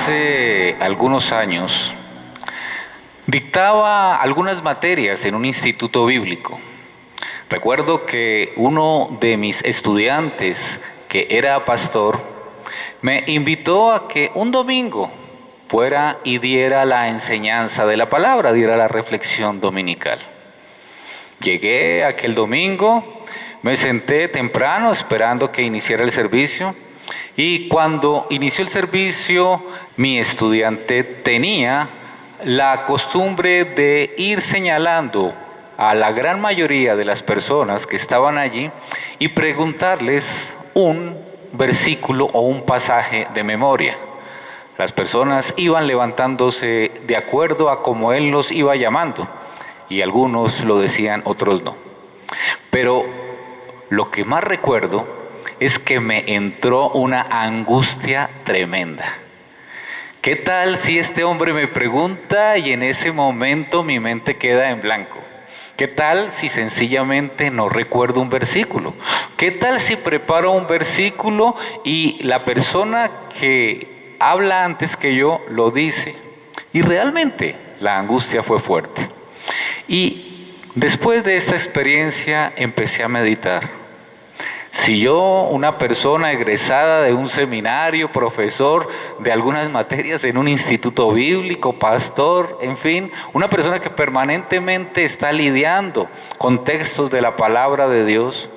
Hace algunos años dictaba algunas materias en un instituto bíblico. Recuerdo que uno de mis estudiantes, que era pastor, me invitó a que un domingo fuera y diera la enseñanza de la palabra, diera la reflexión dominical. Llegué aquel domingo, me senté temprano esperando que iniciara el servicio. Y cuando inició el servicio, mi estudiante tenía la costumbre de ir señalando a la gran mayoría de las personas que estaban allí y preguntarles un versículo o un pasaje de memoria. Las personas iban levantándose de acuerdo a cómo él los iba llamando, y algunos lo decían, otros no. Pero lo que más recuerdo es que me entró una angustia tremenda. ¿Qué tal si este hombre me pregunta y en ese momento mi mente queda en blanco? ¿Qué tal si sencillamente no recuerdo un versículo? ¿Qué tal si preparo un versículo y la persona que habla antes que yo lo dice? Y realmente la angustia fue fuerte. Y después de esta experiencia empecé a meditar. Si yo, una persona egresada de un seminario, profesor de algunas materias en un instituto bíblico, pastor, en fin, una persona que permanentemente está lidiando con textos de la palabra de Dios,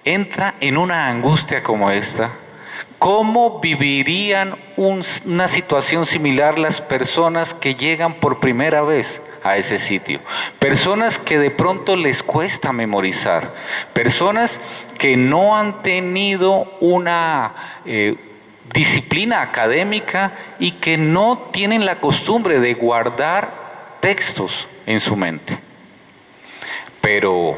entra en una angustia como esta, ¿cómo vivirían una situación similar las personas que llegan por primera vez a ese sitio? Personas que de pronto les cuesta memorizar, personas que no han tenido una disciplina académica y que no tienen la costumbre de guardar textos en su mente. Pero,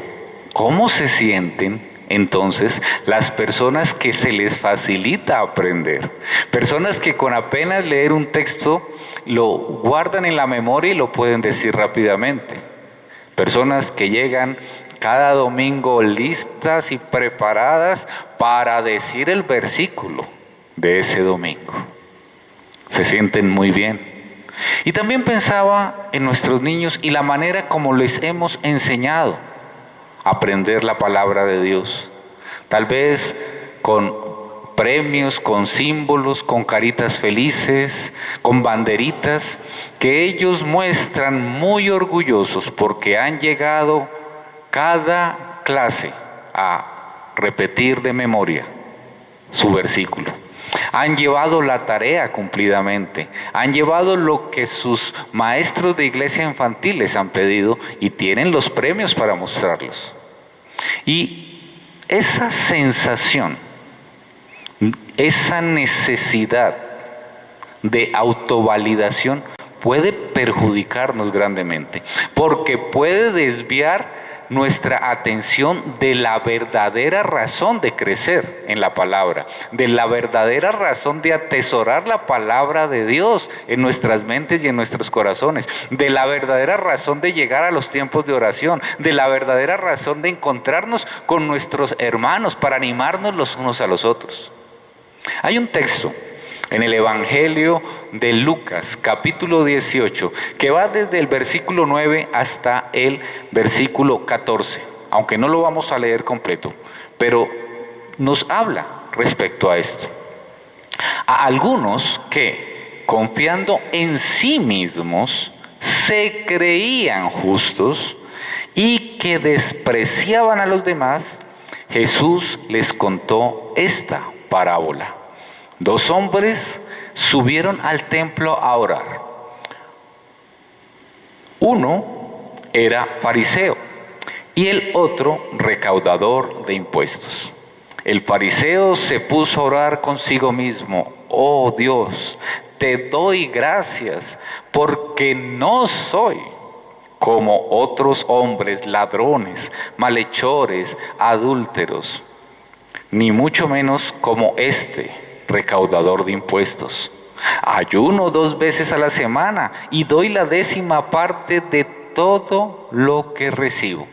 ¿cómo se sienten entonces las personas que se les facilita aprender? Personas que con apenas leer un texto lo guardan en la memoria y lo pueden decir rápidamente. Personas que llegan cada domingo listas y preparadas para decir el versículo de ese domingo. Se sienten muy bien. Y también pensaba en nuestros niños y la manera como les hemos enseñado a aprender la palabra de Dios. Tal vez con premios, con símbolos, con caritas felices, con banderitas, que ellos muestran muy orgullosos porque han llegado cada clase a repetir de memoria su versículo. Han llevado la tarea cumplidamente, han llevado lo que sus maestros de iglesia infantil les han pedido y tienen los premios para mostrarlos. Y esa sensación, esa necesidad de autovalidación puede perjudicarnos grandemente, porque puede desviar nuestra atención de la verdadera razón de crecer en la palabra, de la verdadera razón de atesorar la palabra de Dios en nuestras mentes y en nuestros corazones, de la verdadera razón de llegar a los tiempos de oración, de la verdadera razón de encontrarnos con nuestros hermanos para animarnos los unos a los otros. Hay un texto en el Evangelio de Lucas, capítulo 18, que va desde el versículo 9 hasta el versículo 14, aunque no lo vamos a leer completo, pero nos habla respecto a esto. A algunos que, confiando en sí mismos, se creían justos y que despreciaban a los demás, Jesús les contó esta parábola. 2 hombres subieron al templo a orar. Uno era fariseo y el otro recaudador de impuestos. El fariseo se puso a orar consigo mismo: oh Dios, te doy gracias porque no soy como otros hombres, ladrones, malhechores, adúlteros, ni mucho menos como este recaudador de impuestos. Ayuno 2 veces a la semana y doy la 10ª parte de todo lo que recibo.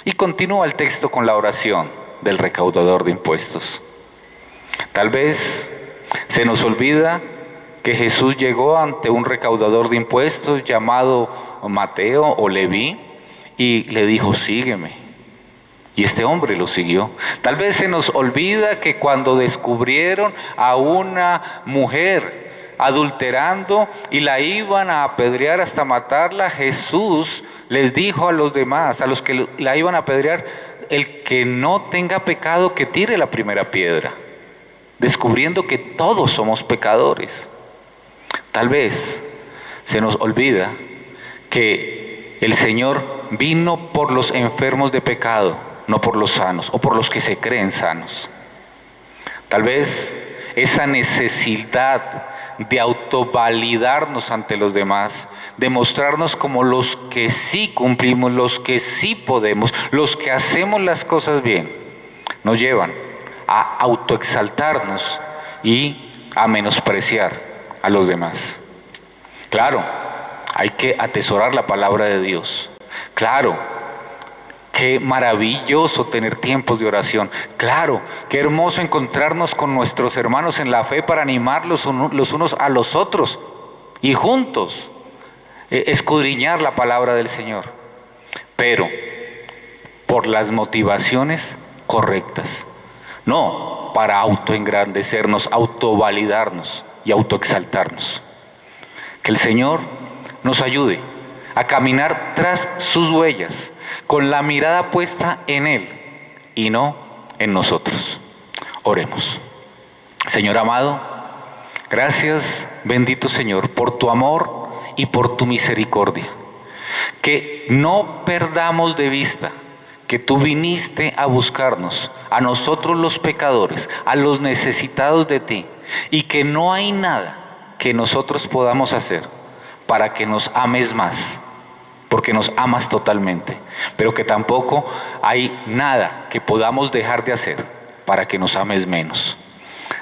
Y continúa el texto con la oración del recaudador de impuestos. Tal vez se nos olvida que Jesús llegó ante un recaudador de impuestos llamado Mateo o Leví y le dijo, sígueme. Y este hombre lo siguió. Tal vez se nos olvida que cuando descubrieron a una mujer adulterando y la iban a apedrear hasta matarla, Jesús les dijo a los demás, a los que la iban a apedrear, el que no tenga pecado que tire la primera piedra, descubriendo que todos somos pecadores. Tal vez se nos olvida que el Señor vino por los enfermos de pecado, no por los sanos o por los que se creen sanos. Tal vez esa necesidad de autovalidarnos ante los demás, de mostrarnos como los que sí cumplimos, los que sí podemos, los que hacemos las cosas bien, nos llevan a autoexaltarnos y a menospreciar a los demás. Claro, hay que atesorar la palabra de Dios. Claro, qué maravilloso tener tiempos de oración. Claro, qué hermoso encontrarnos con nuestros hermanos en la fe para animarlos los unos a los otros y juntos escudriñar la palabra del Señor. Pero por las motivaciones correctas. No para autoengrandecernos, autovalidarnos y autoexaltarnos. Que el Señor nos ayude a caminar tras sus huellas, con la mirada puesta en Él y no en nosotros. Oremos. Señor amado, gracias, bendito Señor, por tu amor y por tu misericordia. Que no perdamos de vista que tú viniste a buscarnos, a nosotros los pecadores, a los necesitados de ti, y que no hay nada que nosotros podamos hacer para que nos ames más, porque nos amas totalmente, pero que tampoco hay nada que podamos dejar de hacer para que nos ames menos.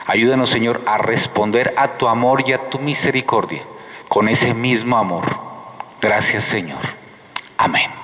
Ayúdanos, Señor, a responder a tu amor y a tu misericordia con ese mismo amor. Gracias, Señor. Amén.